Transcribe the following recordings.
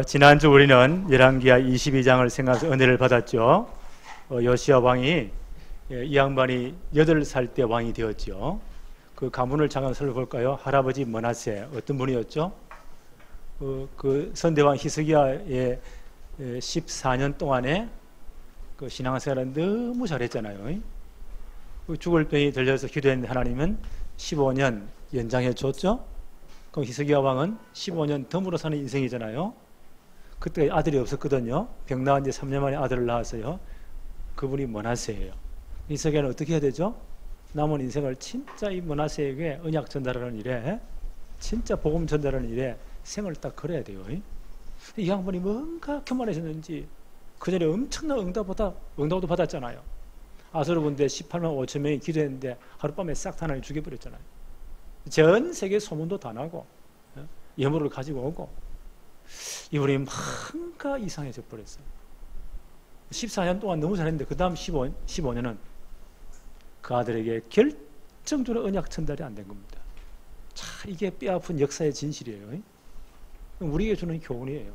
지난주 우리는 열왕기하 22장을 생각해서 은혜를 받았죠. 요시야 왕이 이 양반이 8살 때 왕이 되었죠. 그 가문을 잠깐 살펴볼까요? 할아버지 므낫세 어떤 분이었죠? 그 선대왕 히스기야의 14년 동안에 그 신앙생활을 너무 잘했잖아요. 죽을 병이 들려서 기도했는데 하나님은 15년 연장해 줬죠. 그럼 히스기야 왕은 15년 덤으로 사는 인생이잖아요. 그때 아들이 없었거든요. 병 나은 지 3년 만에 아들을 낳았어요. 그분이 므낫세예요. 히스기야는 어떻게 해야 되죠? 남은 인생을 진짜 이 므낫세에게 언약 전달하는 일에, 진짜 복음 전달하는 일에 생을 딱 걸어야 돼요. 이 양반이 뭔가 교만해졌는지 그 전에 엄청난 응답도 받았잖아요. 아수르 군대 18만 5천 명이 기도했는데 하룻밤에 싹 다 하나님 죽여버렸잖아요. 전 세계 소문도 다 나고 예물을 가지고 오고 이분이 뭔가 이상해져 버렸어요. 14년 동안 너무 잘했는데 그 다음 15년은 그 아들에게 결정적으로 언약 전달이 안 된 겁니다. 자, 이게 뼈아픈 역사의 진실이에요. 우리에게 주는 교훈이에요.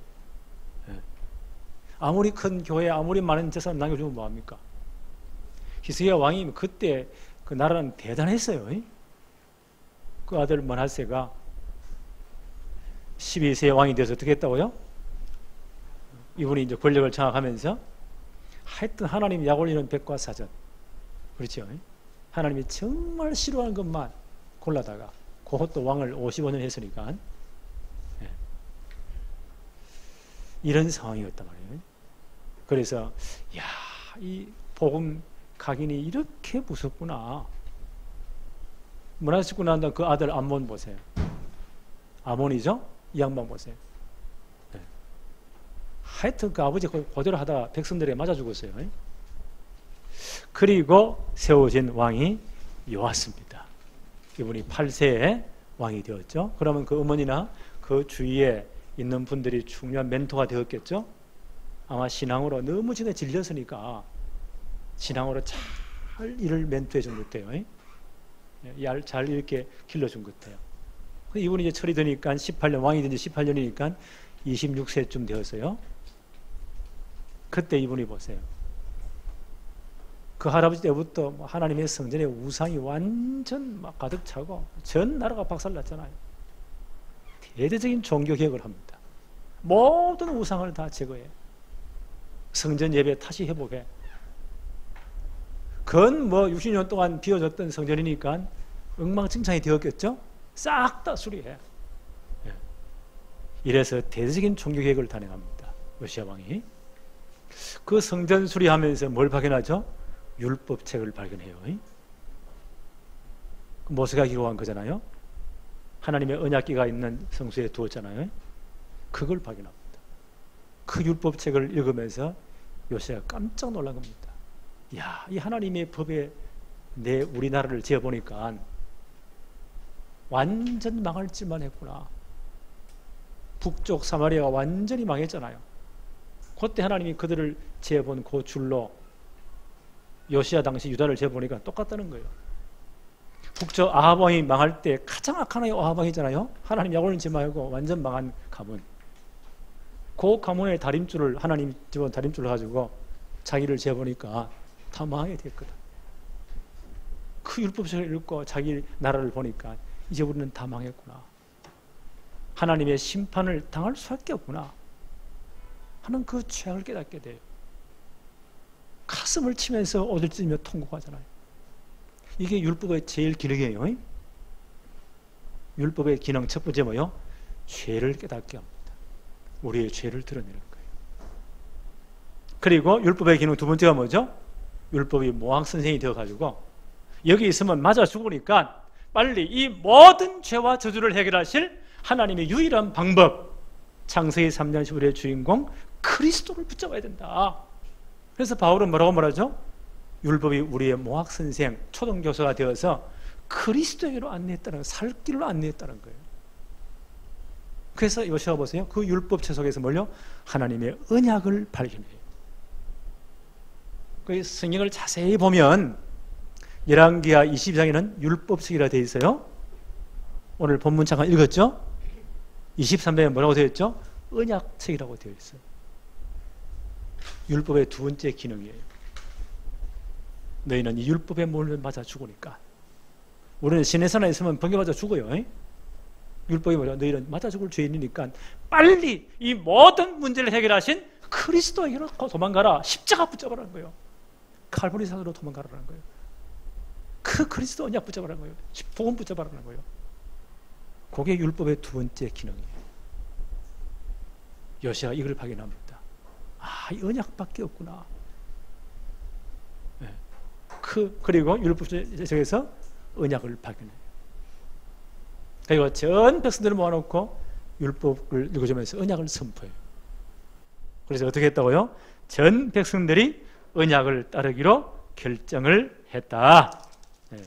아무리 큰 교회, 아무리 많은 재산 남겨주면 뭐합니까? 히스기야 왕이 그때 그 나라는 대단했어요. 그 아들 므낫세가 12세 왕이 돼서 어떻게 했다고요? 이분이 이제 권력을 장악하면서 하여튼 하나님 약 올리는 백과사전, 그렇죠? 하나님이 정말 싫어하는 것만 골라다가 그것도 왕을 55년 했으니까 이런 상황이었단 말이에요. 그래서 이 복음 각인이 이렇게 무섭구나. 므낫세 죽고 난 다음 그 아들 암몬 보세요. 아몬이죠? 이 양반 보세요. 하여튼 그 아버지 그대로 하다가 백성들에게 맞아 죽었어요. 그리고 세워진 왕이 요아스입니다. 이분이 8세에 왕이 되었죠. 그러면 그 어머니나 그 주위에 있는 분들이 중요한 멘토가 되었겠죠. 아마 신앙으로 너무 지금 질렸으니까 신앙으로 잘 이를 멘토해 준 것 같아요. 잘 이렇게 길러준 것 같아요. 이분이 이제 철이 드니까 18년, 왕이 된 지 18년이니까 26세쯤 되었어요. 그때 이분이 보세요. 그 할아버지 때부터 하나님의 성전에 우상이 완전 막 가득 차고 전 나라가 박살났잖아요. 대대적인 종교개혁을 합니다. 모든 우상을 다 제거해. 성전 예배 다시 회복해. 건 60년 동안 비워졌던 성전이니까 엉망진창이 되었겠죠? 싹 다 수리해. 이래서 대대적인 종교개혁을 단행합니다. 요시야 왕이. 그 성전 수리하면서 뭘 발견하죠? 율법책을 발견해요. 모세가 기록한 거잖아요. 하나님의 언약궤가 있는 성소에 두었잖아요. 그걸 발견합니다. 그 율법책을 읽으면서 요시야가 깜짝 놀란 겁니다. 이 하나님의 법에 우리나라를 재어보니까 완전 망할 짓만 했구나. 북쪽 사마리아가 완전히 망했잖아요. 그때 하나님이 그들을 재어본 그 줄로 요시야 당시 유다를 재어보니까 똑같다는 거예요. 북쪽 아합 왕이 망할 때 가장 악한 왕이 아합 왕이잖아요. 하나님 약 올리지 말고 완전 망한 가문. 그 가문의 다림줄을 하나님 집어온 다림줄을 가지고 자기를 재어보니까 다 망하게 됐거든. 그 율법책을 읽고 자기 나라를 보니까 이제 우리는 다 망했구나. 하나님의 심판을 당할 수밖에 없구나 하는 그 죄악을 깨닫게 돼요. 가슴을 치면서 옷을 찢으며 통곡하잖아요. 이게 율법의 제일 기능이에요. 율법의 기능 첫 번째 뭐요? 죄를 깨닫게 합니다. 우리의 죄를 드러내는 거예요. 그리고 율법의 기능 두 번째가 뭐죠? 율법이 모학 선생이 되어가지고 여기 있으면 맞아 죽으니까 빨리 이 모든 죄와 저주를 해결하실 하나님의 유일한 방법, 창세기 3장 15절의 주인공 그리스도를 붙잡아야 된다. 그래서 바울은 뭐라고 말하죠? 율법이 우리의 모학 선생, 초등교사가 되어서 그리스도에게로 안내했다는, 살 길로 안내했다는 거예요. 그래서 요시야 보세요. 그 율법책 속에서 뭘요? 하나님의 언약을 발견해요. 그 성경을 자세히 보면 열왕기하 22장에는 율법책이라 되어 있어요. 오늘 본문 잠깐 읽었죠? 23장에 뭐라고 되어 있죠? 언약책이라고 되어 있어요. 율법의 두 번째 기능이에요. 너희는 이 율법에 몰면 맞아 죽으니까. 우리는 시내산에 있으면 번개 맞아 죽어요. 율법이 뭐냐? 너희는 맞아 죽을 죄인이니까 빨리 이 모든 문제를 해결하신 그리스도에게로 도망가라. 십자가 붙잡으라는 거예요. 칼보리산으로 도망가라는 거예요. 그 그리스도 언약 붙잡으라는 거예요. 복음 붙잡으라는 거예요. 그게 율법의 두 번째 기능이에요. 요시아가 이걸 발견합니다. 아, 이 언약밖에 없구나. 네. 그리고 율법 속에서 언약을 발견해요. 그리고 전 백성들을 모아놓고 율법을 읽어주면서 언약을 선포해요. 그래서 어떻게 했다고요? 전 백성들이 언약을 따르기로 결정을 했다. 네.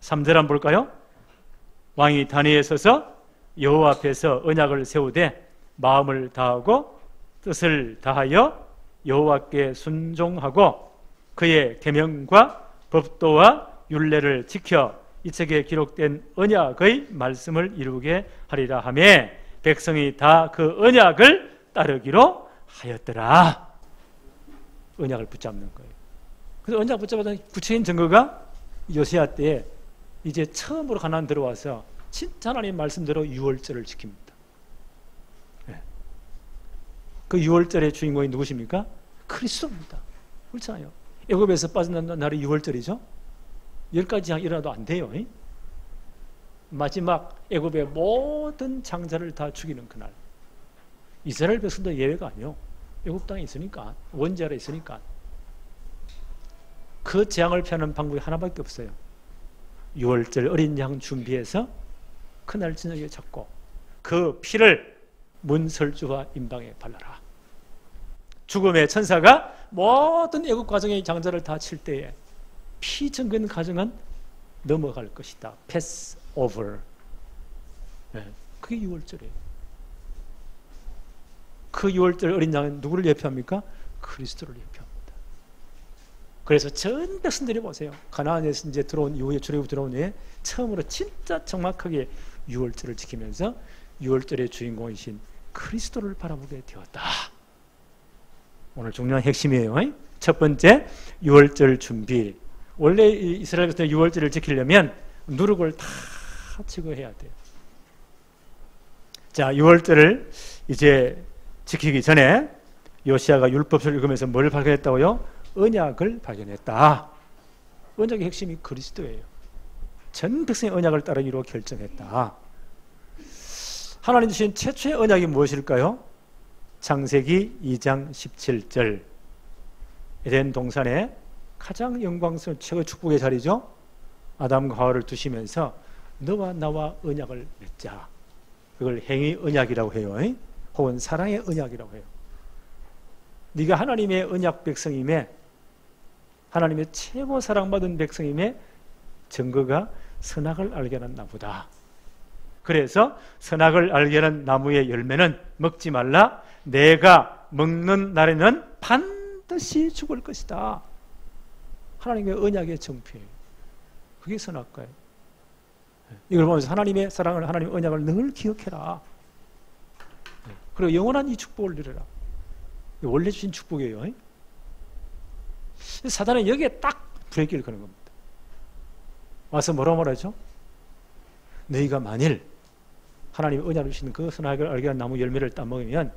3절 한번 볼까요? 왕이 단위에 서서 여호와 앞에서 언약을 세우되 마음을 다하고 뜻을 다하여 여호와께 순종하고 그의 계명과 법도와 율례를 지켜 이 책에 기록된 언약의 말씀을 이루게 하리라 하며 백성이 다 그 언약을 따르기로 하였더라. 언약을 붙잡는 거예요. 그래서 언약 붙잡았던 구체적인 증거가 요시야 때에 이제 처음으로 가나안 들어와서 진짜 하나님 말씀대로 유월절을 지킵니다. 네. 그 유월절의 주인공이 누구십니까? 그리스도입니다. 그렇잖아요. 애굽에서 빠져나온 날이 유월절이죠. 10가지 장 일어나도 안 돼요. 마지막 애굽의 모든 장자를 다 죽이는 그날. 이스라엘 백성도 예외가 아니요. 애굽 땅에 있으니까, 원죄 아래 있으니까. 그 재앙을 피하는 방법이 하나밖에 없어요. 6월절 어린 양 준비해서 그날 저녁에 잡고 그 피를 문설주와 임방에 발라라. 죽음의 천사가 모든 애국 가정의 장자를 다 칠 때에 피 정근 가정은 넘어갈 것이다. 패스 오버. 네, 그게 6월절이에요. 그 6월절 어린 양은 누구를 예표합니까? 그리스도를 예표합니다. 그래서 전 백성들이 보세요. 가나안에서 이제 들어온 이후에 출애굽 들어온 후에 처음으로 진짜 정확하게 6월절을 지키면서 6월절의 주인공이신 그리스도를 바라보게 되었다. 오늘 중요한 핵심이에요. 첫 번째, 6월절 준비. 원래 이스라엘 백성이 6월절을 지키려면 누룩을 다 제거해야 돼요. 자, 6월절을 이제 지키기 전에 요시야가 율법서를 읽으면서 뭘 발견했다고요? 언약을 발견했다. 언약의 핵심이 그리스도예요. 전 백성의 언약을 따르기로 결정했다. 하나님 주신 최초의 언약이 무엇일까요? 창세기 2장 17절. 에덴 동산에 가장 영광스러운 최고의 축복의 자리죠. 아담과 하와를 두시면서 너와 나와 언약을 맺자. 그걸 행위 언약이라고 해요. 혹은 사랑의 언약이라고 해요. 네가 하나님의 언약 백성임에, 하나님의 최고 사랑받은 백성임에 증거가 선악을 알게 하는 나무다. 그래서 선악을 알게 하는 나무의 열매는 먹지 말라. 내가 먹는 날에는 반드시 죽을 것이다. 하나님의 언약의 정표예요. 그게 선악과예요. 이걸 보면서 하나님의 사랑을, 하나님의 언약을 늘 기억해라. 그리고 영원한 이 축복을 누려라. 원래 주신 축복이에요. 사단은 여기에 딱 브레이크를 거는 겁니다. 와서 뭐라고 말하죠? 너희가 만일 하나님의 언약을 주시는 그 선악을 알게 한 나무 열매를 따먹으면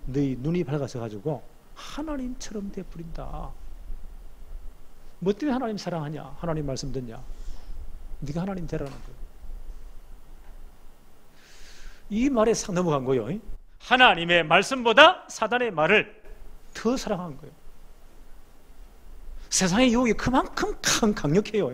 너희 눈이 밝아서 가지고 하나님처럼 되어버린다. 뭐 때문에 하나님 사랑하냐? 하나님 말씀 듣냐? 네가 하나님 되라는 거예요. 이 말에 싹 넘어간 거예요. 하나님의 말씀보다 사단의 말을 더 사랑한 거예요. 세상의 유혹이 그만큼 강력해요.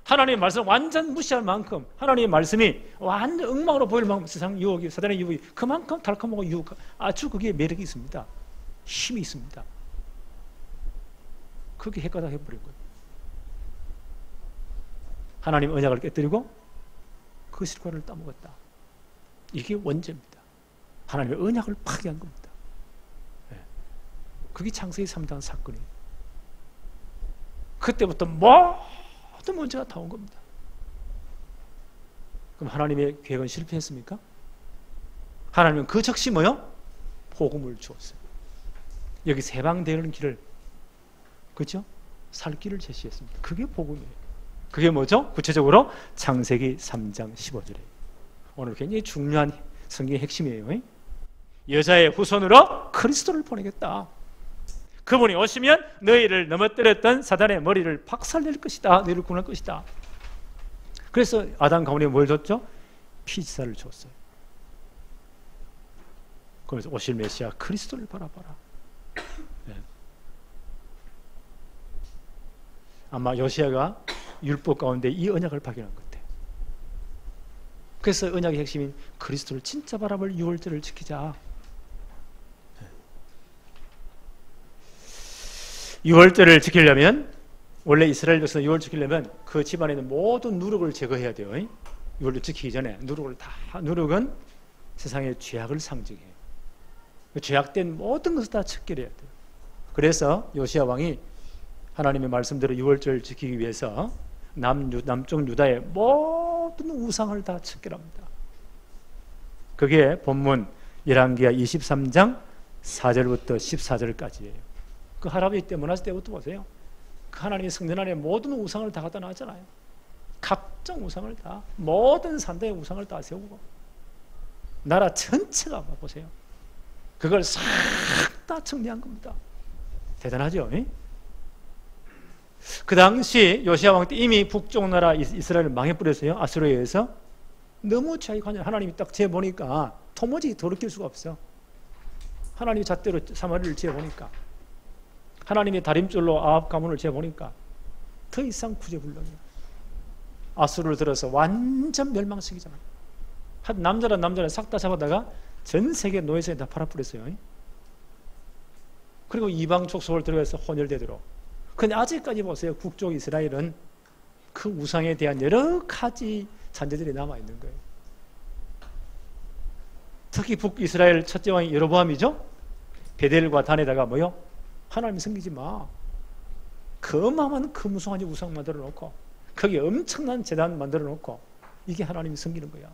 하나님의 말씀 완전 무시할 만큼, 하나님의 말씀이 완전 엉망으로 보일 만큼 세상 유혹이, 사단의 유혹이 그만큼 달콤하고 유혹, 아주 그게 매력이 있습니다. 힘이 있습니다. 그게 헷가닥 해버린 거예요. 하나님 언약을 깨뜨리고 그 실과를 따먹었다. 이게 원죄입니다. 하나님의 언약을 파괴한 겁니다. 그게 창세기 3단 사건이에요. 그때부터 모든 문제가 다 온 겁니다. 그럼 하나님의 계획은 실패했습니까? 하나님은 그 즉시 뭐요? 복음을 주었어요. 여기서 해방되는 길을, 그렇죠? 살 길을 제시했습니다. 그게 복음이에요. 그게 뭐죠? 구체적으로 창세기 3장 15절에 오늘 굉장히 중요한 성경의 핵심이에요. 여자의 후손으로 그리스도를 보내겠다. 그분이 오시면 너희를 넘어뜨렸던 사단의 머리를 박살낼 것이다. 너희를 구원할 것이다. 그래서 아담 가문에 뭘 줬죠? 피지사를 줬어요. 그래서 오실 메시아 그리스도를 바라봐라. 네. 아마 요시야가 율법 가운데 이 언약을 발견한 것 같아요. 그래서 언약의 핵심인 그리스도를 진짜 바라볼 6월절을 지키자. 6월절을 지키려면, 원래 이스라엘 백성 6월 지키려면 그 집안에 있는 모든 누룩을 제거해야 돼요. 6월절 지키기 전에 누룩은 세상의 죄악을 상징해요. 죄악된 모든 것을 다 척결해야 돼요. 그래서 요시야 왕이 하나님의 말씀대로 6월절 지키기 위해서 남쪽 유다의 모든 우상을 다 척결합니다. 그게 본문 열왕기하 23장 4절부터 14절까지예요. 그 할아버지 때 문화세 때부터 보세요. 그 하나님의 성전 안에 모든 우상을 다 갖다 놨잖아요. 각종 우상을 다, 모든 산당의 우상을 다 세우고 나라 전체가 보세요. 그걸 싹 다 정리한 겁니다. 대단하죠? 그 당시 요시야 왕 때 이미 북쪽 나라 이스라엘을 망해버렸어요. 아수르에 의해서. 너무 죄악이 관여. 하나님이 딱 재보니까 도무지 돌이킬 수가 없어. 하나님이 잣대로 사마리를 재보니까, 하나님의 다림줄로 아합 가문을 재보니까 더 이상 구제불능이야. 아수르를 들어서 완전 멸망시키잖아요. 남자를 싹 다 잡아다가 전 세계 노예선에 다 팔아버렸어요. 그리고 이방 족속을 들어가서 혼혈되도록. 근데 아직까지 보세요. 북쪽 이스라엘은 그 우상에 대한 여러 가지 잔재들이 남아있는 거예요. 특히 북이스라엘 첫째 왕이 여로보암이죠. 베델과 단에다가 뭐요? 하나님 섬기지 마. 그만한 무성한 우상 만들어 놓고 거기에 엄청난 제단 만들어 놓고 이게 하나님이 섬기는 거야.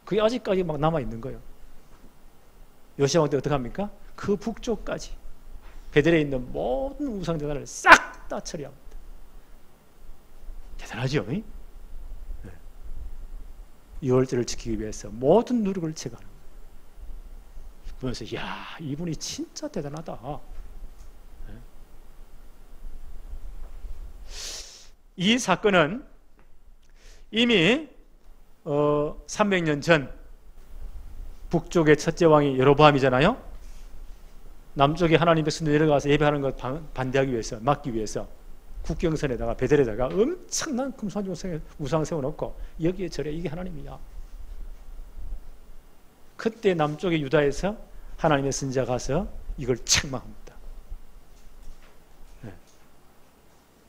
그게 아직까지 막 남아있는 거예요. 요시야 왕 때 어떻게 합니까? 그 북쪽까지 베델에 있는 모든 우상 제단을 싹 다 처리합니다. 대단하죠? 네. 6월절을 지키기 위해서 모든 누룩을 제거하는 거예요. 그러면서 야, 이분이 진짜 대단하다. 네. 이 사건은 이미 300년 전 북쪽의 첫째 왕이 여로보암이잖아요. 남쪽에 하나님 백성들 내려가서 예배하는 것 반대하기 위해서, 막기 위해서 국경선에다가 베델에다가 엄청난 금수한 우상 세워놓고 여기에 절에 이게 하나님이야. 그때 남쪽의 유다에서 하나님의 선지자 가서 이걸 책망합니다. 네.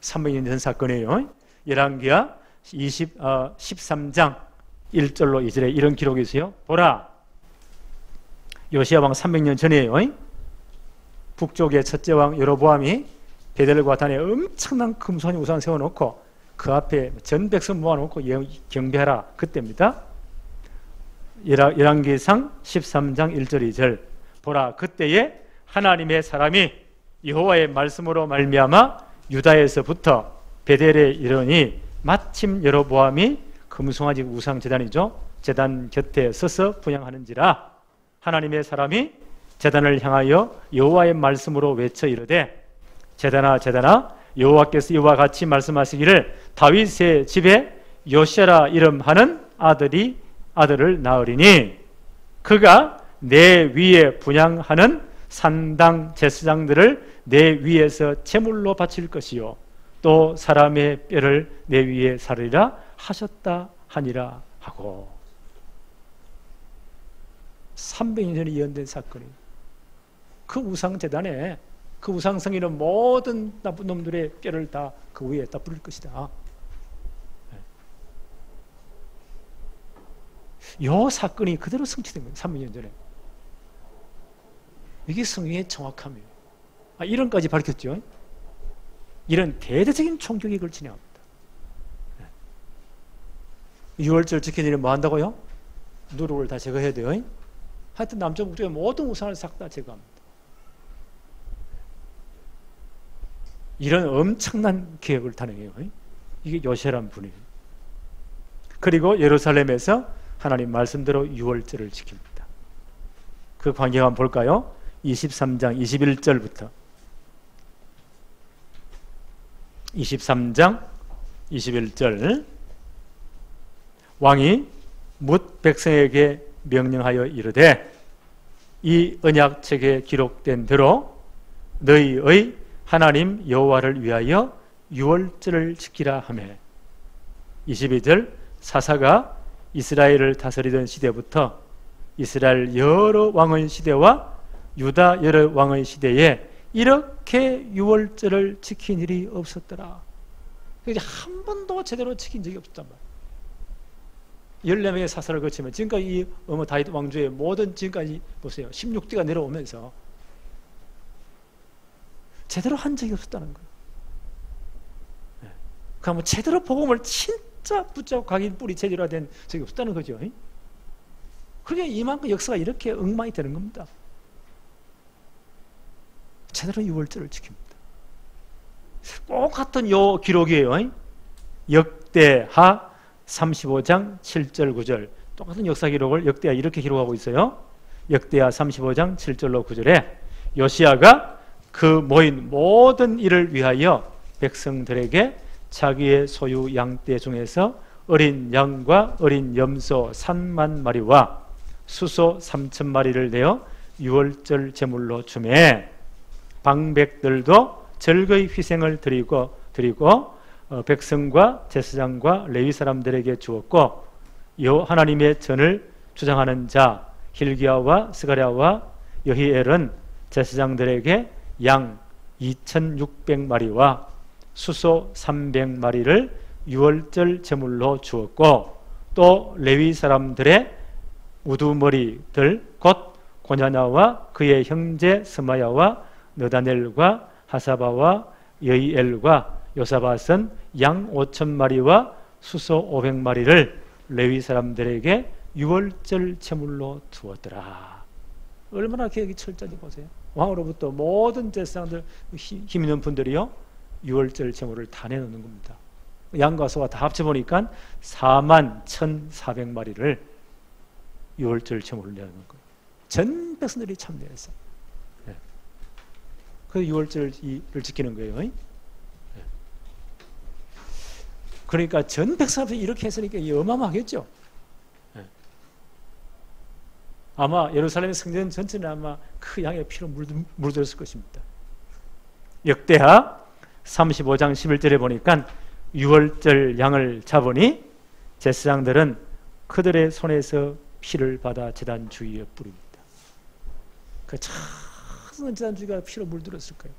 300년 전 사건이에요. 열왕기하 13장 1절로 2절에 이런 기록이 있어요. 보라, 요시야 왕 300년 전이에요. 북쪽의 첫째 왕 여로보암이 베델과 단에 엄청난 금수한 우상을 세워놓고 그 앞에 전 백성 모아놓고 경배하라. 그때입니다. 열왕기상 13장 1절 2절. 보라, 그때에 하나님의 사람이 여호와의 말씀으로 말미암아 유다에서부터 베델에 이르니 마침 여로보암이 금송아지 우상 제단이죠. 제단 곁에 서서 분향하는지라. 하나님의 사람이 제단을 향하여 여호와의 말씀으로 외쳐 이르되, 제단아 제단아, 여호와께서 이와 같이 말씀하시기를 다윗의 집에 요시아라 이름하는 아들을 낳으리니 그가 내 위에 분향하는 산당 제사장들을 내 위에서 제물로 바칠 것이요 또 사람의 뼈를 내 위에 사르리라 하셨다 하니라 하고. 300년 전에 예언된 사건이, 그 우상재단에 그 우상성이는 모든 나쁜 놈들의 뼈를 다 그 위에 다 뿌릴 것이다. 이 사건이 그대로 성취된 거예요. 300년 전에. 이게 성경의 정확함이에요. 이런까지 밝혔죠. 이런 대대적인 총격이 그걸 진행합니다. 유월절 지키는 일은 뭐 한다고요? 누룩을 다 제거해야 돼요. 하여튼 남쪽 북쪽의 모든 우상을 싹 다 제거합니다. 이런 엄청난 계획을 단행해요. 이게 요시아라는 분이에요. 그리고 예루살렘에서 하나님 말씀대로 유월절을 지킵니다. 그 광경 한번 볼까요? 23장 21절부터 23장 21절 왕이 뭇 백성에게 명령하여 이르되 이 언약책에 기록된 대로 너희의 하나님 여호와를 위하여 유월절을 지키라 하매 22절 사사가 이스라엘을 다스리던 시대부터 이스라엘 여러 왕의 시대와 유다 여러 왕의 시대에 이렇게 유월절을 지킨 일이 없었더라. 한 번도 제대로 지킨 적이 없었단 말이에요. 14명의 사사를 거치면 지금까지 이 다윗 왕조의 모든 지금까지 보세요. 16대가 내려오면서 제대로 한 적이 없었다는 거예요. 그러면 제대로 복음을 진짜 붙잡고 각인 뿌리 체질화된 적이 없었다는 거죠. 그러니까 이만큼 역사가 이렇게 엉망이 되는 겁니다. 제대로 유월절을 지킵니다. 똑같은 요 기록이에요. 역대하 35장 7절 9절 똑같은 역사 기록을 역대하 이렇게 기록하고 있어요. 역대하 35장 7절로 9절에 요시아가 그 모인 모든 일을 위하여 백성들에게 자기의 소유 양떼 중에서 어린 양과 어린 염소 3만 마리와 수소 3천 마리를 내어 유월절 제물로 주매 방백들도 절거의 희생을 드리고 백성과 제사장과 레위 사람들에게 주었고 여 하나님의 전을 주장하는 자 hil기야와 스가랴와 여히엘은 제사장들에게 양 2,600마리와 수소 300마리를 유월절 제물로 주었고 또 레위 사람들의 우두머리들 곧 고냐냐와 그의 형제 스마야와 느다넬과 하사바와 여이엘과 요사밧은 양 5,000마리와 수소 500마리를 레위 사람들에게 유월절 제물로 두었더라. 얼마나 계획이 철저한지 보세요. 왕으로부터 모든 제사장들 힘 있는 분들이요 유월절 제물을 다 내놓는 겁니다. 양과 소가 다 합쳐보니까 41,400마리를 유월절 제물을 내놓는 거예요. 전 백성들이 참여해서 그 유월절을 지키는 거예요. 그러니까 전 백성들이 이렇게 했으니까 어마어마하겠죠. 아마 예루살렘 성전 전체는 아마 그 양의 피로 물들었을 것입니다. 역대하 35장 11절에 보니까 유월절 양을 잡으니 제사장들은 그들의 손에서 피를 받아 제단 주위에 뿌립니다. 그 작은 제단 주위가 피로 물들었을 거예요.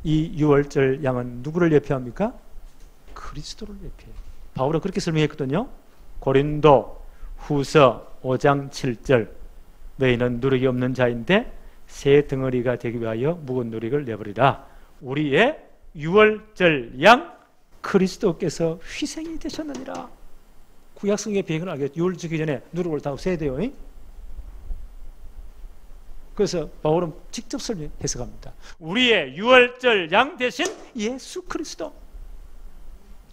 이 유월절 양은 누구를 예표합니까? 그리스도를 예표해요. 바울은 그렇게 설명했거든요. 고린도 후서 5장 7절 너희는 누룩이 없는 자인데 새 덩어리가 되기 위하여 묵은 누룩을 내버리라. 우리의 유월절 양 그리스도께서 희생이 되셨느니라. 구약성경의 배경을 알겠죠. 유월 지기 전에 누룩을 다 없애야 돼요. 그래서 바울은 직접 해석합니다. 우리의 유월절 양 대신 예수 그리스도.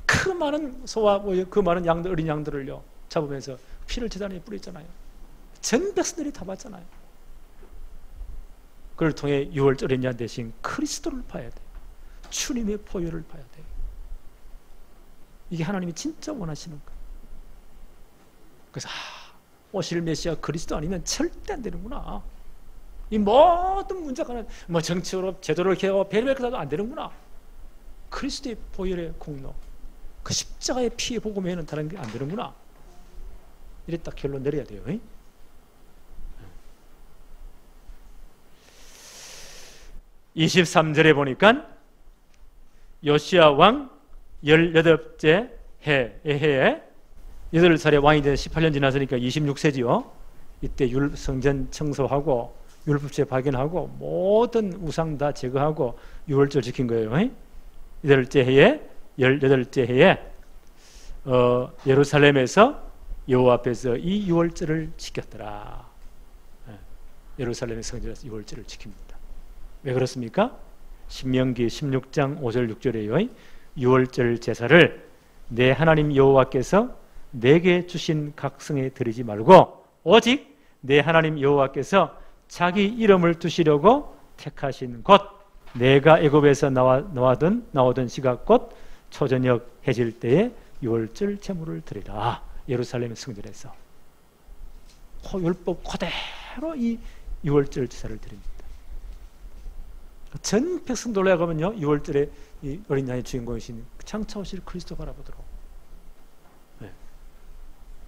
그 많은 소와 그 많은 양들, 어린 양들을요 잡으면서 피를 제단에 뿌렸잖아요. 전 백성들이 다 봤잖아요. 그를 통해 유월절 양 대신 그리스도를 봐야 돼요. 주님의 보혈을 봐야 돼요. 이게 하나님이 진짜 원하시는 거예요. 그래서 오실 메시아 그리스도 아니면 절대 안 되는구나. 이 모든 문제가 뭐 정치로 제도를 개혁하고 별별 것도 안 되는구나. 그리스도의 보혈의 공로, 그 십자가의 피의 복음 외에는 다른 게 안 되는구나. 이래 딱 결론 내려야 돼요. 23절에 보니까 요시야 왕 18째 해에 8살에 왕이 된 18년 지났으니까 26세지요. 이때 성전 청소하고 율법책 발견하고 모든 우상 다 제거하고 유월절 지킨 거예요. 18째 해에 예루살렘에서 여호와 앞에서 이 유월절을 지켰더라. 예루살렘의 성전에서 유월절을 지킵니다. 왜 그렇습니까? 신명기 16장 5절 6절에요. 유월절 제사를 내 하나님 여호와께서 내게 주신 각성에 드리지 말고 오직 내 하나님 여호와께서 자기 이름을 두시려고 택하신 곳, 내가 애굽에서 나오던 시가 곧 초저녁 해질 때에 유월절 제물을 드리라. 예루살렘 성전에서 율법 그대로 이 유월절 제사를 드립니다. 전 백성 놀라가면요, 유월절에 이 어린 양의 주인공이신 장차 오실 그리스도 바라보도록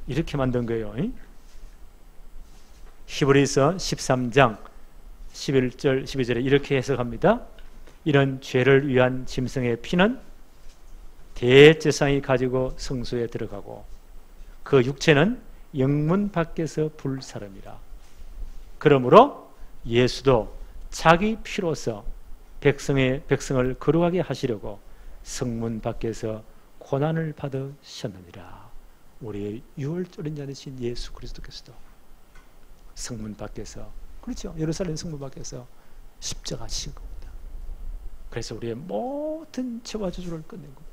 이렇게 만든 거예요. 히브리서 13장 11절 12절에 이렇게 해석합니다. 이런 죄를 위한 짐승의 피는 대제사장이 가지고 성소에 들어가고 그 육체는 영문 밖에서 불사름이라. 그러므로 예수도 자기 피로서 백성을 거룩하게 하시려고 성문 밖에서 고난을 받으셨느니라. 우리의 유월절인 자 되신 예수 그리스도께서도 성문 밖에서, 그렇죠, 예루살렘 성문 밖에서 십자가 지신 겁니다. 그래서 우리의 모든 죄와 저주를 끝낸 겁니다.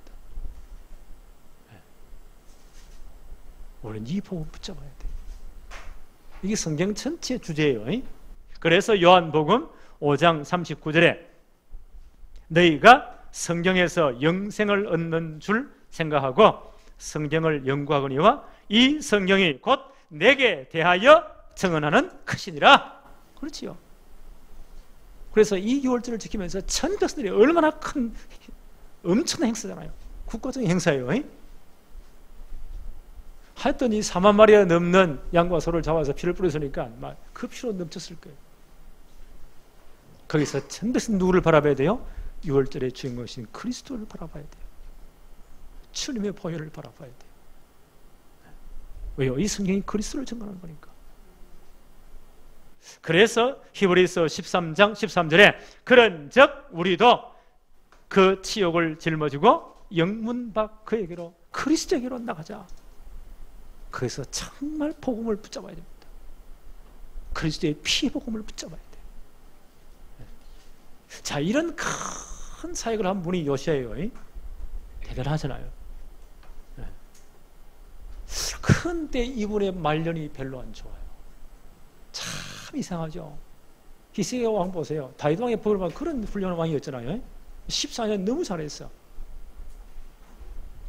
우리는 이 복음 붙잡아야 돼요. 이게 성경 전체의 주제예요. 그래서 요한복음 5장 39절에 너희가 성경에서 영생을 얻는 줄 생각하고 성경을 연구하거니와 이 성경이 곧 내게 대하여 증언하는 것이니라. 그렇지요. 그래서 이 유월절을 지키면서 전 백성들이 얼마나 큰 엄청난 행사잖아요. 국가적인 행사예요. 하여튼 이 4만 마리가 넘는 양과 소를 잡아서 피를 뿌렸으니까 그 피로 넘쳤을 거예요. 거기서 전 백성 누구를 바라봐야 돼요? 유월절의 주인공이신 그리스도를 바라봐야 돼요. 주님의 보혈을 바라봐야 돼요. 왜요? 이 성경이 그리스도를 증거하는 거니까. 그래서 히브리서 13장 13절에 그런즉 우리도 그 치욕을 짊어지고 영문 밖 그에게로 그리스도에게로 나가자. 그래서 정말 복음을 붙잡아야 됩니다. 그리스도의 피 복음을 붙잡아야 돼요. 자, 이런 큰 사역을 한 분이 요시아예요. 대단하잖아요. 그런데 이분의 말년이 별로 안 좋아요. 참 이상하죠. 히스기야 왕 보세요. 다윗 왕의 법을 보면 그런 훌륭한 왕이었잖아요. 14년 너무 잘했어.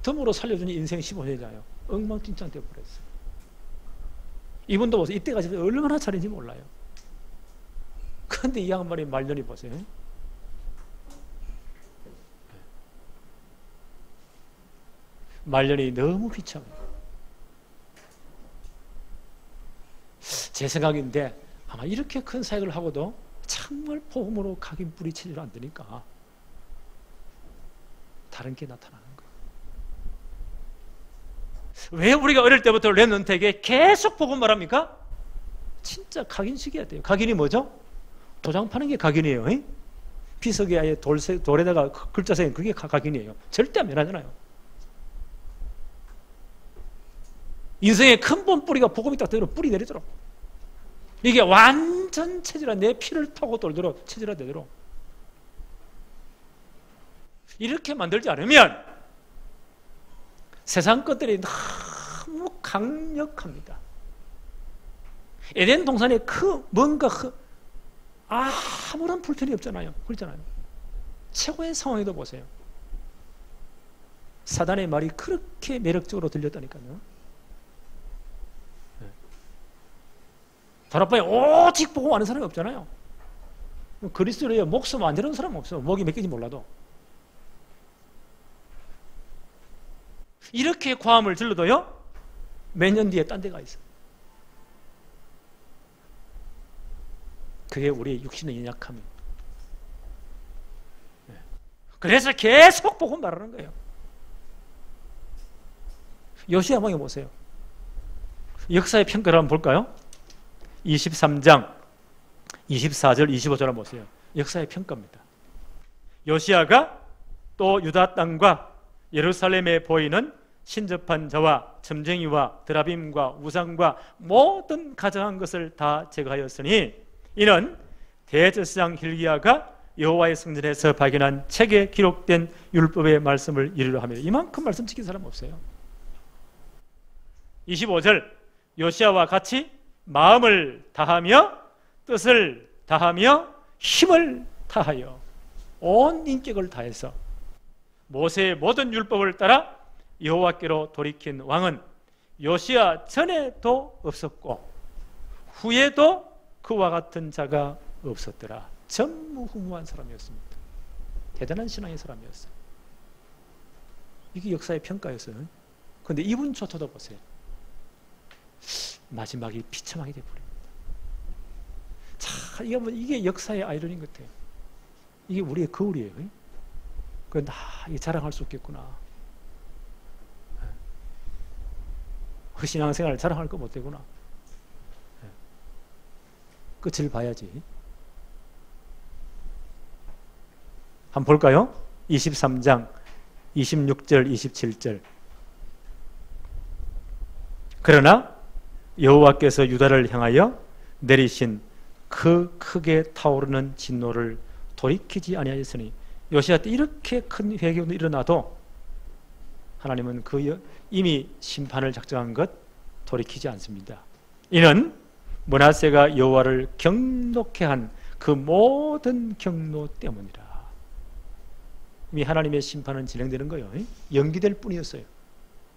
덤으로 살려준 인생 15년이잖아요. 엉망진창 되어버렸어요. 이분도 보세요. 이때까지 얼마나 잘했는지 몰라요. 그런데 이 양반의 말년이 보세요. 말년이 너무 비참해요. 제 생각인데 아마 이렇게 큰 사역을 하고도 정말 복음으로 각인 뿌리 체질 안 되니까 다른 게 나타나는 거예요. 왜 우리가 어릴 때부터 렘넌트에게 계속 복음 말합니까? 진짜 각인시켜야 돼요. 각인이 뭐죠? 도장 파는 게 각인이에요. 비석에 아예 돌에다가 글자 새긴 그게 각인이에요. 절대 안 변하잖아요. 인생의 근본 뿌리가 복음이 딱 되도록 뿌리 내리도록, 이게 완전 체질화, 내 피를 타고 돌도록 체질화 되도록 이렇게 만들지 않으면 세상 것들이 너무 강력합니다. 에덴 동산에 뭔가 아무런 불편이 없잖아요. 그렇잖아요. 최고의 상황에도 보세요. 사단의 말이 그렇게 매력적으로 들렸다니까요. 다락방에 오직 보고 아는 사람이 없잖아요. 그리스도를 목숨 안 되는 사람은 없어요. 목이 몇 개인지 몰라도. 이렇게 과음을 질러도요, 몇 년 뒤에 딴 데가 있어요. 그게 우리의 육신의 연약함이에요. 그래서 계속 보고 말하는 거예요. 요시야 왕에 보세요. 역사의 평가를 한번 볼까요? 23장 24절 25절 한번 보세요. 역사의 평가입니다. 요시야가 또 유다 땅과 예루살렘에 보이는 신접한 자와 점쟁이와 드라빔과 우상과 모든 가증한 것을 다 제거하였으니 이는 대제사장 hil기야가 여호와의 성전에서 발견한 책에 기록된 율법의 말씀을 이루려 하며. 이만큼 말씀 지킨 사람 없어요. 25절 요시야와 같이 마음을 다하며 뜻을 다하며 힘을 다하여 온 인격을 다해서 모세의 모든 율법을 따라 여호와께로 돌이킨 왕은 요시야 전에도 없었고 후에도 그와 같은 자가 없었더라. 전무후무한 사람이었습니다. 대단한 신앙의 사람이었어요. 이게 역사의 평가였어요. 그런데 이분조차도 보세요. 마지막이 비참하게 되어버립니다. 자, 이게 역사의 아이러니인 것 같아요. 이게 우리의 거울이에요. 그런데 이게 자랑할 수 없겠구나. 그 신앙생활을 자랑할 거 못 되구나. 끝을 봐야지. 한번 볼까요? 23장 26절 27절. 그러나 여호와께서 유다를 향하여 내리신 그 크게 타오르는 진노를 돌이키지 아니하였으니, 요시야 때 이렇게 큰 회개가 일어나도 하나님은 이미 심판을 작정한 것 돌이키지 않습니다. 이는 므낫세가 여호와를 경노케 한 그 모든 경노 때문이라. 이미 하나님의 심판은 진행되는 거예요. 연기될 뿐이었어요.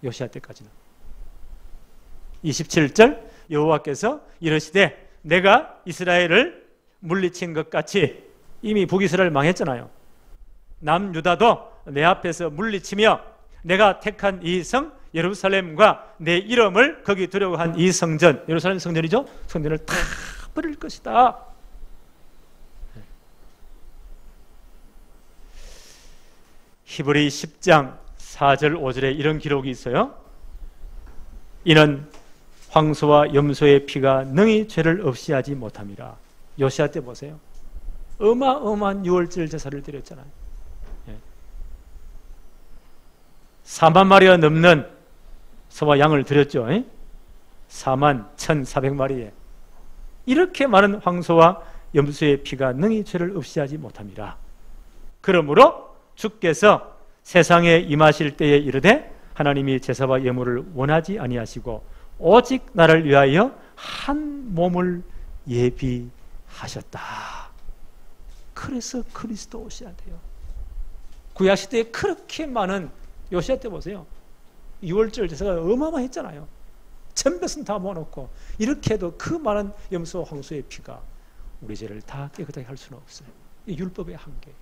요시야 때까지는. 27절 여호와께서 이르시되 내가 이스라엘을 물리친 것 같이, 이미 북이스라엘 망했잖아요. 남유다도 내 앞에서 물리치며 내가 택한 이 성 예루살렘과 내 이름을 거기 두려고 한 이 성전, 예루살렘 성전이죠. 성전을 다 버릴 것이다. 히브리 10장 4절 5절에 이런 기록이 있어요. 이는 황소와 염소의 피가 능히 죄를 없이 하지 못함이라. 요시야 때 보세요. 어마어마한 유월절 제사를 드렸잖아요. 4만 마리가 넘는 소와 양을 드렸죠. 4만 1,400마리에 이렇게 많은 황소와 염소의 피가 능히 죄를 없이 하지 못함이라. 그러므로 주께서 세상에 임하실 때에 이르되 하나님이 제사와 예물을 원하지 아니하시고 오직 나를 위하여 한 몸을 예비하셨다. 그래서 그리스도 오셔야 돼요. 구약시대에 그렇게 많은, 요시야 때 보세요. 6월절 제사가 어마어마했잖아요. 전 백성 다 모아놓고 이렇게 해도 그 많은 염소 황소의 피가 우리 죄를 다 깨끗하게 할 수는 없어요. 이 율법의 한계.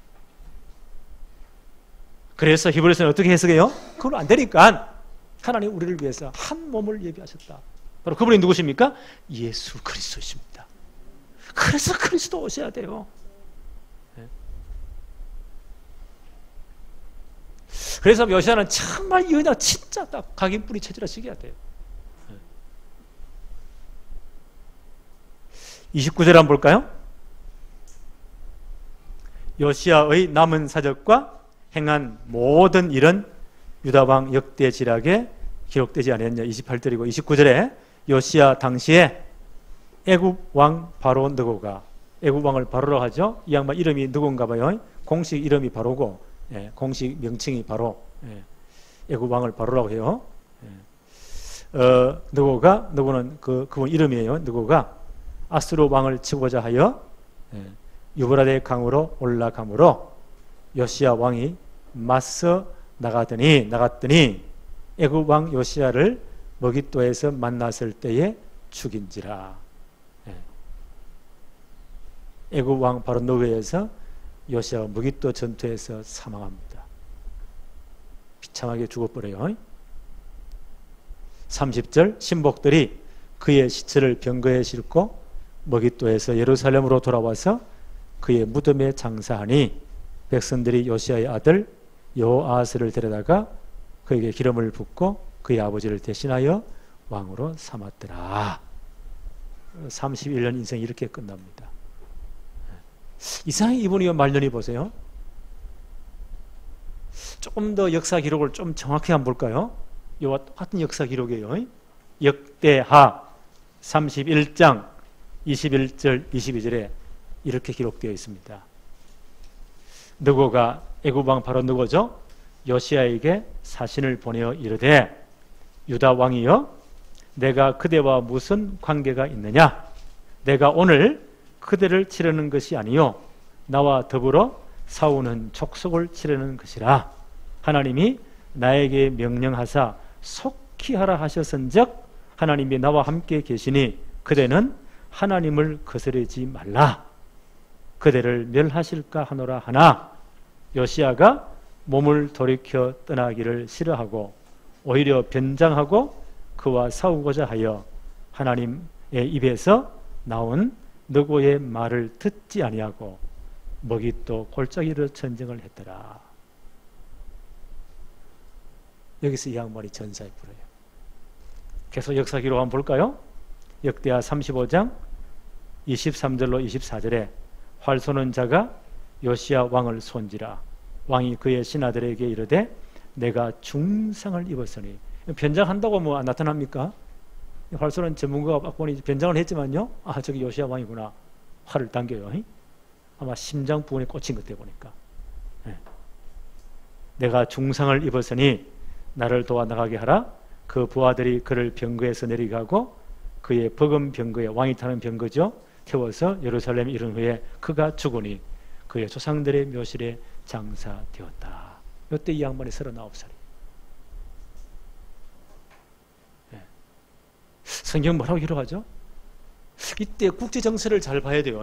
그래서 히브리서는 어떻게 해석해요? 그건 안 되니까 하나님 우리를 위해서 한 몸을 예비하셨다. 바로 그분이 누구십니까? 예수 그리스도십니다. 그래서 그리스도 오셔야 돼요. 그래서 요시야는 정말 여기다 진짜 딱 각인뿌리 체질화 시켜야 돼요. 29절 한번 볼까요? 요시야의 남은 사적과 행한 모든 일은 유다왕 역대지략에 기록되지 않았냐. 28절이고 29절에 요시야 당시에 애굽왕 바로 느고가, 애굽왕을 바로라고 하죠. 이 양반 이름이 누군가 봐요. 공식 이름이 바로고, 공식 명칭이 바로, 애굽왕을 바로라고 해요. 느고는 그분 이름이에요. 느고가 아수르 왕을 치고자 하여 유브라데 강으로 올라가므로 요시야 왕이 맞서 나갔더니 애굽 왕 요시야를 머깃도에서 만났을 때에 죽인지라. 애굽 왕 바로 노웨에서 요시야가 머깃도 전투에서 사망합니다. 비참하게 죽어버려요. 30절 신복들이 그의 시체를 병거에 싣고 머깃도에서 예루살렘으로 돌아와서 그의 무덤에 장사하니 백성들이 요시야의 아들 여호아스를 데려다가 그에게 기름을 붓고 그의 아버지를 대신하여 왕으로 삼았더라. 31년 인생이 이렇게 끝납니다. 이상하게 이분이 말년이 보세요. 조금 더 역사 기록을 좀 정확히 한번 볼까요? 이와 똑같은 역사 기록이에요. 역대하 31장 21절 22절에 이렇게 기록되어 있습니다. 느고가 애굽 왕 바로 느고죠. 요시야에게 사신을 보내어 이르되 유다 왕이여 내가 그대와 무슨 관계가 있느냐? 내가 오늘 그대를 치르는 것이 아니요 나와 더불어 싸우는 족속을 치르는 것이라. 하나님이 나에게 명령하사 속히 하라 하셨은즉 하나님이 나와 함께 계시니 그대는 하나님을 거스르지 말라. 그대를 멸하실까 하노라 하나 요시야가 몸을 돌이켜 떠나기를 싫어하고 오히려 변장하고 그와 싸우고자 하여 하나님의 입에서 나온 느고의 말을 듣지 아니하고 먹잇도 골짜기로 전쟁을 했더라. 여기서 이 양반이 전사에 불어요. 계속 역사 기록 한번 볼까요? 역대하 35장 23절로 24절에 활 쏘는 자가 요시야 왕을 손지라. 왕이 그의 신하들에게 이르되 내가 중상을 입었으니. 변장한다고 뭐 나타납니까? 활 쏘는 전문가가 보니 변장을 했지만요, 아 저기 요시야 왕이구나. 활을 당겨요. 아마 심장 부분에 꽂힌 것 같아 보니까. 네. 내가 중상을 입었으니 나를 도와 나가게 하라. 그 부하들이 그를 병거에서 내리가고 그의 버금 병거에, 왕이 타는 병거죠, 태워서 예루살렘에 이른 후에 그가 죽으니 그의 조상들의 묘실에 장사되었다. 이때 이 양반이 39살이에요. 네. 성경 뭐라고 기록하죠? 이때 국제 정세를 잘 봐야 돼요.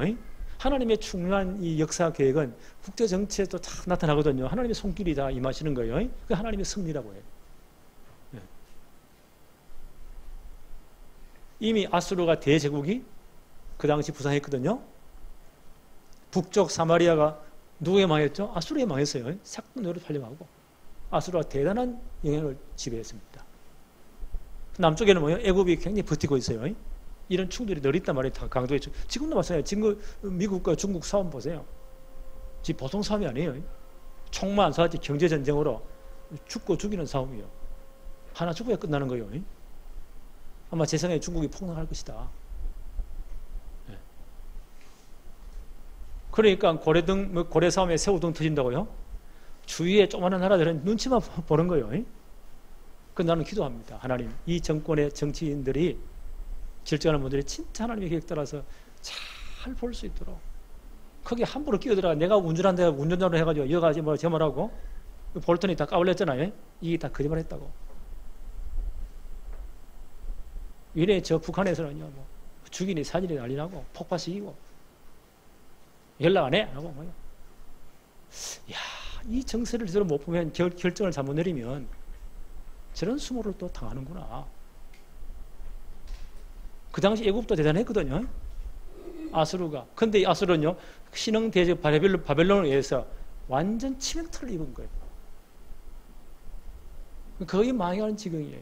하나님의 중요한 이 역사 계획은 국제 정치에도 다 나타나거든요. 하나님의 손길이 다 임하시는 거예요. 그 하나님의 승리라고 해요. 네. 이미 아수르가 대제국이 그 당시 부상했거든요. 북쪽 사마리아가 누구에 망했죠? 아수르에 망했어요. 삭군으로 팔려가고 아수르가 대단한 영향을 지배했습니다. 남쪽에는 뭐예요? 애굽이 굉장히 버티고 있어요. 이런 충돌이 늘 있단 말이에요. 강도에. 지금도 마찬가지예요. 지금 미국과 중국 싸움 보세요. 지금 보통 싸움이 아니에요. 총만 안 쏴지 경제전쟁으로 죽고 죽이는 싸움이에요. 하나 죽어야 끝나는 거예요. 아마 제3의 중국이 폭락할 것이다. 그러니까 고래 싸움에 새우등 터진다고요? 주위에 조그마한 나라들은 눈치만 보는 거예요. 그 나는 기도합니다. 하나님, 이 정권의 정치인들이 질주하는 분들이 진짜 하나님의 계획 따라서 잘 볼 수 있도록 거기에 함부로 끼어들어가 내가 운전한다 운전자로 해가지고 이어가지 뭐 제말하고 볼턴이 다 까불렸잖아요. 이게 다 거짓말 했다고. 이래 저 북한에서는요, 뭐 죽이니 사진이 난리 나고 폭파시키고 연락 안 해? 하고 뭐요. 야, 이 정세를 제대로 못 보면 결정을 잘못 내리면 저런 수모를 또 당하는구나. 그 당시 애굽도 대단했거든요. 아수르가. 근데 이 아수르는요, 신흥 대적 바벨론에 의해서 완전 치명타를 입은 거예요. 거의 망해가는 지경이에요.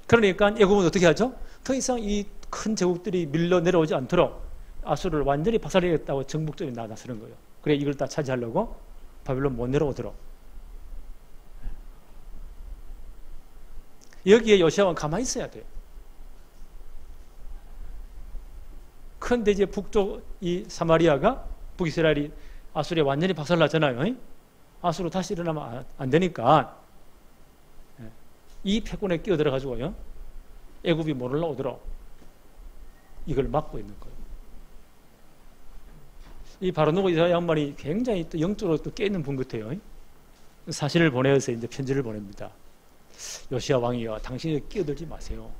그러니까 애굽은 어떻게 하죠? 더 이상 이 큰 제국들이 밀려 내려오지 않도록 아수르를 완전히 박살내겠다고 정복전이 나서는 거예요. 그래 이걸 다 차지하려고 바벨론 못 내려오도록. 여기에 요시야는 가만히 있어야 돼요. 그런데 이제 북쪽 이 사마리아가 북이스라엘이 아수르에 완전히 박살났잖아요. 아수르 다시 일어나면 안 되니까 이 패권에 끼어들어가지고요, 애굽이 못 올라오도록 이걸 막고 있는 거예요. 이 바로 누구 이 양반이 굉장히 또 영적으로 또 깨있는 분 같아요. 사신을 보내서 이제 편지를 보냅니다. 요시야 왕이여, 당신이 끼어들지 마세요.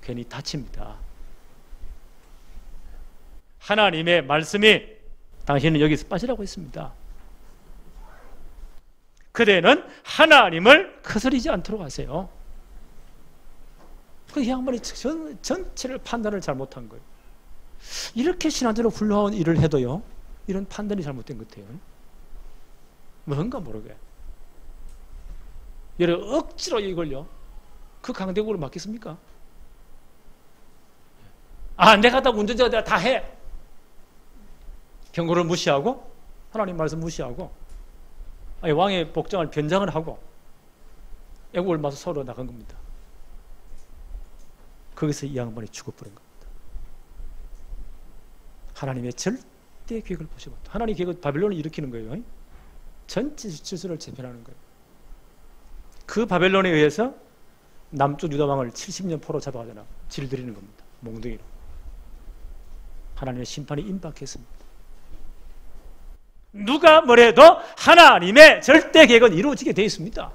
괜히 다칩니다. 하나님의 말씀이 당신은 여기서 빠지라고 했습니다. 그대는 하나님을 거스르지 않도록 하세요. 그 양반이 전체를 판단을 잘못한 거예요. 이렇게 신앙적으로 훌륭한 일을 해도요, 이런 판단이 잘못된 것 같아요. 뭔가 모르게. 여러분 억지로 이걸요, 그 강대국으로 맡겠습니까? 아, 내가 다 운전자가 내가 다 해. 경고를 무시하고 하나님 말씀 무시하고 왕의 복장을 변장을 하고 애국을 마서 서로 나간 겁니다. 거기서 이 양반이 죽어버린 겁니다. 하나님의 절대 계획을 보시고, 하나님의 계획은 바벨론을 일으키는 거예요. 전체 질서를 재편하는 거예요. 그 바벨론에 의해서 남쪽 유다 왕을 70년 포로 잡아가잖아. 질들이는 겁니다. 몽둥이로. 하나님의 심판이 임박했습니다. 누가 뭐래도 하나님의 절대 계획은 이루어지게 되어 있습니다.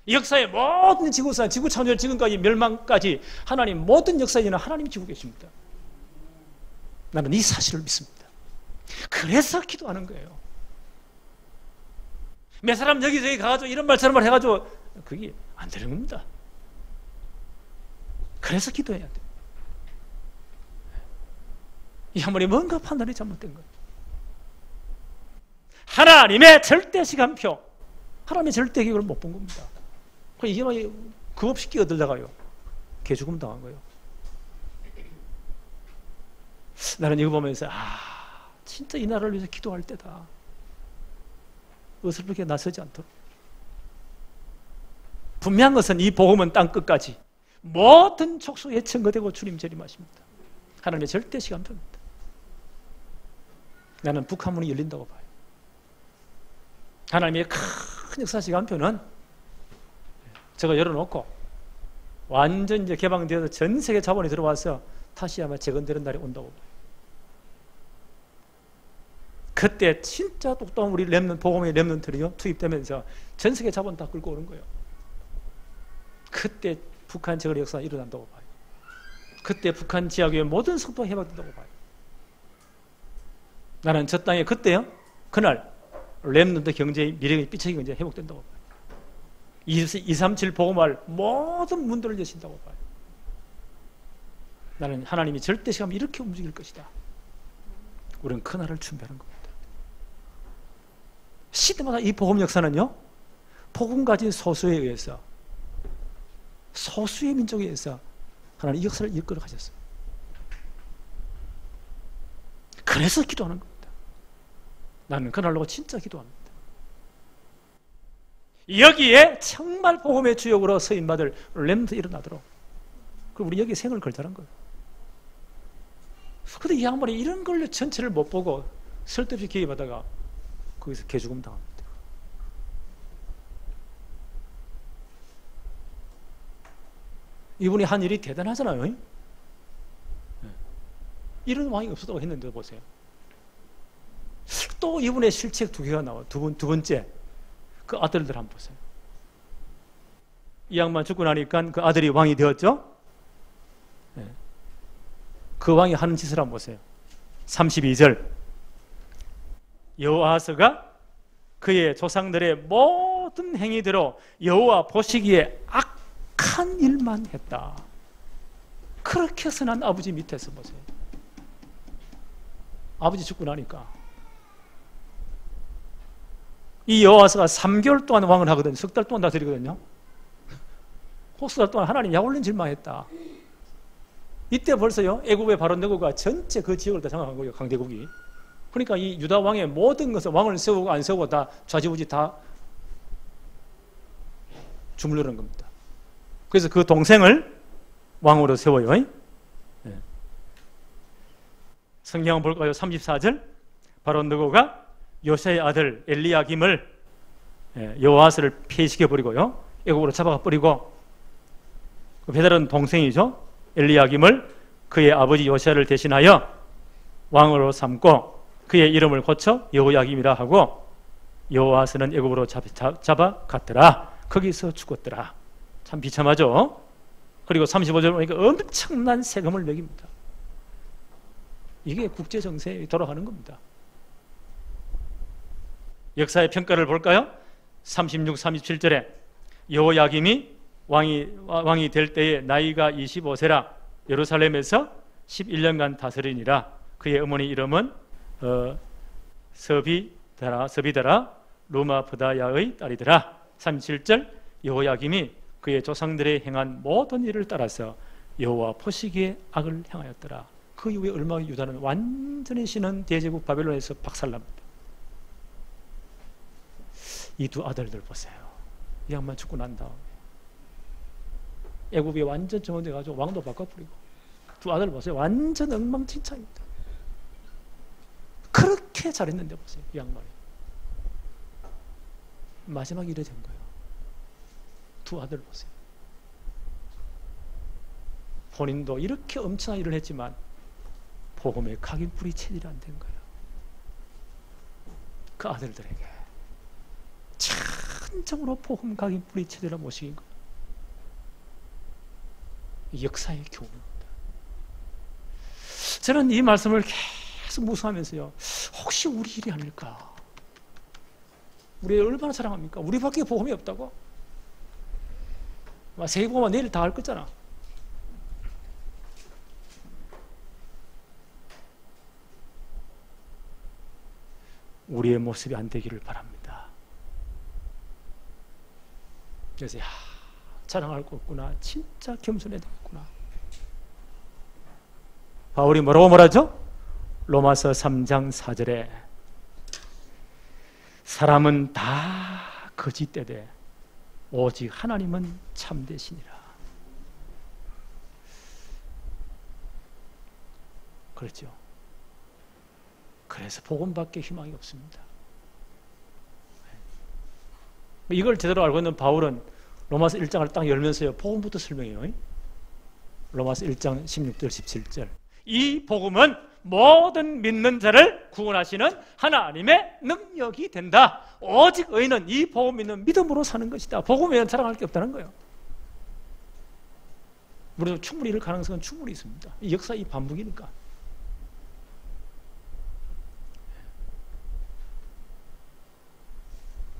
역사의 모든 지구사, 지구 창조일 지금까지 멸망까지 하나님 모든 역사에는 하나님이 지고 계십니다. 나는 이 사실을 믿습니다. 그래서 기도하는 거예요. 몇 사람 여기저기 가가지고 이런 말 저런 말 해가지고 그게 안 되는 겁니다. 그래서 기도해야 돼요. 이 양반이 뭔가 판단이 잘못된 거예요. 하나님의 절대 시간표, 하나님의 절대 계획을 못 본 겁니다. 이게 막 그 없이 끼어들다가요 개죽음 당한 거예요. 나는 이거 보면서 진짜 이 나라를 위해서 기도할 때다. 어설프게 나서지 않도록. 분명한 것은 이 복음은 땅 끝까지 모든 족속에 청거되고 주님 재림하십니다. 하나님의 절대 시간표입니다. 나는 북한문이 열린다고 봐요. 하나님의 큰 역사 시간표는 제가 열어놓고 완전 이제 개방되어서 전 세계 자본이 들어와서 다시 아마 재건되는 날이 온다고 봐요. 그때 진짜 똑똑한 우리 렘넌트, 복음의 렘넌트들이요 투입되면서 전 세계 자본 다 끌고 오는 거예요. 그때 북한 재건 역사가 일어난다고 봐요. 그때 북한 지하교회 모든 성도가 해방된다고 봐요. 나는 저 땅에 그때요 그날 렘넌트 경제의 미래의 삐처리 경제 회복된다고 봐요. 237 복음할 모든 문들을 여신다고 봐요. 나는 하나님이 절대 시간 이렇게 움직일 것이다. 우리는 그 날을 준비하는 겁니다. 시대마다 이 복음 역사는요 복음 가진 소수에 의해서, 소수의 민족에 의해서 하나님 이 역사를 이끌어 가셨어요. 그래서 기도하는 겁니다. 나는 그날로 진짜 기도합니다. 여기에 정말 복음의 주역으로 서임받을 렘넌트 일어나도록. 그리고 우리 여기 생을 걸자는 거예요. 그런데 이 양반이 이런 걸로 전체를 못 보고 쓸데없이 개입하다가 거기서 개죽음 당합니다. 이분이 한 일이 대단하잖아요. 이런 왕이 없었다고 했는데 보세요. 또 이분의 실책 2개가 나와요. 두 번째 그 아들들 한번 보세요. 이 양반 죽고 나니까 그 아들이 왕이 되었죠. 그 왕이 하는 짓을 한번 보세요. 32절 여호아하스가 그의 조상들의 모든 행위대로 여호와 보시기에 악한 일만 했다. 그렇게 선한 아버지 밑에서 보세요. 아버지 죽고 나니까 이 여호아스가 3개월 동안 왕을 하거든요. 석 달 동안 다스리거든요. 석 달 동안 하나님 약올린 질망했다. 이때 벌써요 애굽의 바로 느고가 전체 그 지역을 다 장악한 거예요. 강대국이. 그러니까 이 유다 왕의 모든 것을 왕을 세우고 안 세우고 다 좌지우지 다 주물르는 겁니다. 그래서 그 동생을 왕으로 세워요. 네. 성경 볼까요? 34절 바로 느고가 요새의 아들 엘리야김을 여호아스를 폐시켜버리고요 애국으로 잡아가 버리고 그 배다른 동생이죠 엘리야김을 그의 아버지 요새를 대신하여 왕으로 삼고 그의 이름을 고쳐 여호야김이라 하고 여호아스는 애국으로 잡아갔더라. 거기서 죽었더라. 참 비참하죠. 그리고 35절 보니까 엄청난 세금을 매깁니다. 이게 국제정세에 돌아가는 겁니다. 역사의 평가를 볼까요? 36, 37절에 여호야김이 왕이 될 때에 나이가 25세라 예루살렘에서 11년간 다스리니라. 그의 어머니 이름은 서비다라 루마프다야의 딸이더라. 37절 여호야김이 그의 조상들의 행한 모든 일을 따라서 여호와 보시기에 악을 행하였더라. 그 이후에 얼마 후 유다는 완전히 신은 대제국 바벨론에서 박살납니다. 이 두 아들들 보세요. 이 양반 죽고 난 다음에 애굽이 완전 정원돼가지고 왕도 바꿔버리고 두 아들 보세요. 완전 엉망진창입니다. 그렇게 잘했는데 보세요. 이 양반이 마지막에 이래 된 거예요. 두 아들 보세요. 본인도 이렇게 엄청난 일을 했지만 복음의 각인뿌리 체질이 안 된 거예요. 그 아들들에게 진정으로 복음 각인뿌리 체질을 못 시킨 거예요. 역사의 교훈입니다. 저는 이 말씀을 계속 묵상하면서요, 혹시 우리 일이 아닐까? 우리 얼마나 사랑합니까? 우리밖에 복음이 없다고? 세계복음은 내일 다 할 거잖아. 우리의 모습이 안 되기를 바랍니다. 그래서 자랑할 거 없구나. 진짜 겸손해야 되겠구나. 바울이 뭐라고 말하죠? 로마서 3장 4절에 사람은 다 거짓되되 오직 하나님은 참되시니라. 그렇죠. 그래서 복음밖에 희망이 없습니다. 이걸 제대로 알고 있는 바울은 로마서 1장을 딱 열면서요, 복음부터 설명해요. 로마서 1장 16절 17절. 이 복음은 모든 믿는 자를 구원하시는 하나님의 능력이 된다. 오직 의인은 이 복음 믿는 믿음으로 사는 것이다. 복음 외에는 자랑할 게 없다는 거예요. 우리도 충분히 이럴 가능성은 충분히 있습니다. 이 역사 이 반복이니까.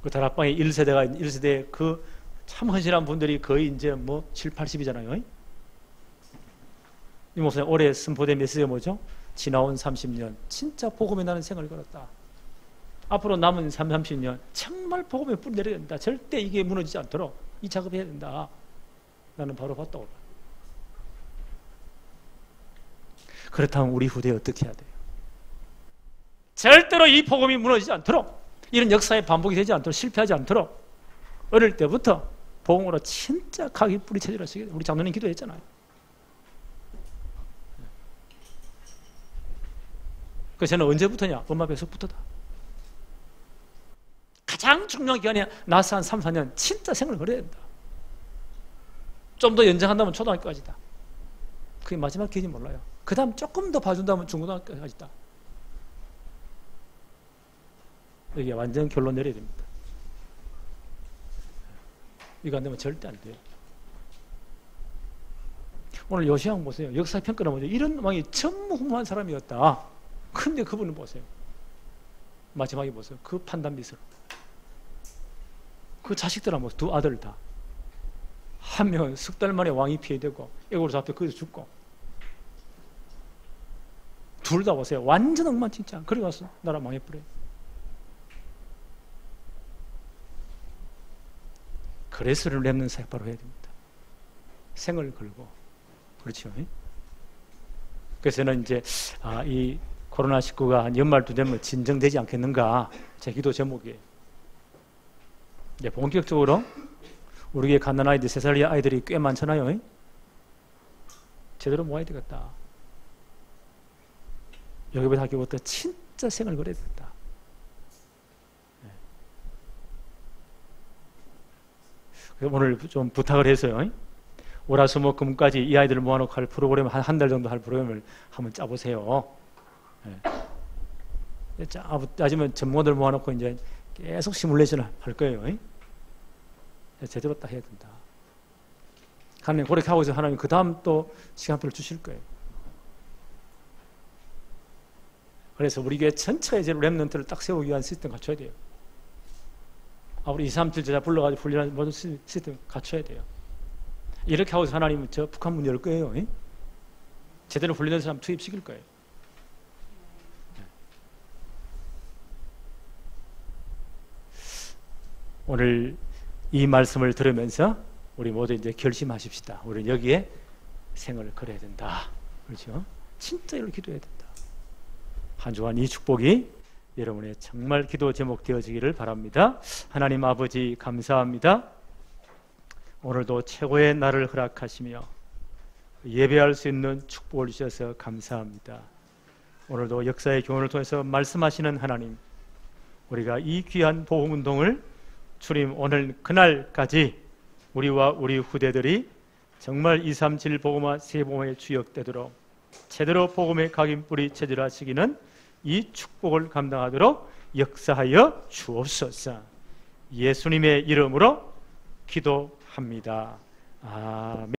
그 다락방에 1세대가 1세대 그 참 헌신한 분들이 거의 이제 뭐 7, 80이잖아요. 이 목사님 올해 선포된 메시지가 뭐죠? 지나온 30년 진짜 복음에 나는 생을 걸었다. 앞으로 남은 30년 정말 복음에 뿌리 내려야 된다. 절대 이게 무너지지 않도록 이 작업해야 된다. 나는 바로 봤다고. 그렇다면 우리 후대에 어떻게 해야 돼요? 절대로 이 복음이 무너지지 않도록, 이런 역사의 반복이 되지 않도록, 실패하지 않도록 어릴 때부터 복음으로 진짜 각이 뿌리 체질하시게. 우리 장로님 기도했잖아요. 그래서 저는 언제부터냐? 엄마 뱃속부터다. 가장 중요한 기간에 나서 한 3, 4년 진짜 생을 걸어야 된다. 좀 더 연장한다면 초등학교까지다. 그게 마지막 기간이 몰라요. 그 다음 조금 더 봐준다면 중고등학교까지다. 이게 완전 결론 내려야 됩니다. 이거 안 되면 절대 안 돼요. 오늘 요시왕 보세요. 역사 평가를 보세요. 이런 왕이 전무후무한 사람이었다. 근데 그분은 보세요. 마지막에 보세요. 그 판단 미스로. 그 자식들은 뭐 두 아들 다. 한 명은 석 달 만에 왕이 피해되고 애국으로 잡혀 거기서 죽고. 둘 다 보세요. 완전 엉망진창. 그래 가서 나라 망해버려요. 그래서 렘넌트 사역 바로 해야 됩니다. 생을 걸고. 그렇죠. 그래서 저는 이제 이 코로나19가 한 연말도 되면 진정되지 않겠는가, 제 기도 제목이에요. 이제 본격적으로 우리 교회 갓난 아이들, 3살 이하 아이들이 꽤 많잖아요. 제대로 모아야 되겠다. 여기부터 학교부터 진짜 생을 걸어야 되겠다. 오늘 좀 부탁을 해서요, 월화수목금까지 이 아이들을 모아놓고 할 프로그램, 한 달 정도 할 프로그램을 한번 짜보세요. 짜지면 전문가들 모아놓고 이제 계속 시뮬레이션을 할 거예요. 제대로 딱 해야 된다. 하나님 그렇게 하고 있어. 하나님 그 다음 또 시간표를 주실 거예요. 그래서 우리 교회 전체에 이제 렘넌트를 딱 세우기 위한 시스템 갖춰야 돼요. 우리 2, 3, 7 제자 불러가지고 훈련하는 모든 시스템 갖춰야 돼요. 이렇게 하고 하나님은 저 북한 문 열 거예요. 제대로 훈련된 사람 투입시킬 거예요. 오늘 이 말씀을 들으면서 우리 모두 이제 결심하십시다. 우리는 여기에 생을 걸어야 된다. 그렇죠? 진짜 이렇게 기도해야 된다. 한 주간 이 축복이 여러분의 정말 기도 제목 되어지기를 바랍니다. 하나님 아버지 감사합니다. 오늘도 최고의 날을 허락하시며 예배할 수 있는 축복을 주셔서 감사합니다. 오늘도 역사의 교훈을 통해서 말씀하시는 하나님, 우리가 이 귀한 복음운동을 주님 오늘 그날까지 우리와 우리 후대들이 정말 237 복음화 세복음의 주역되도록 제대로 복음의 각인뿌리 체질하시기는 이 축복을 감당하도록 역사하여 주옵소서. 예수님의 이름으로 기도합니다. 아멘.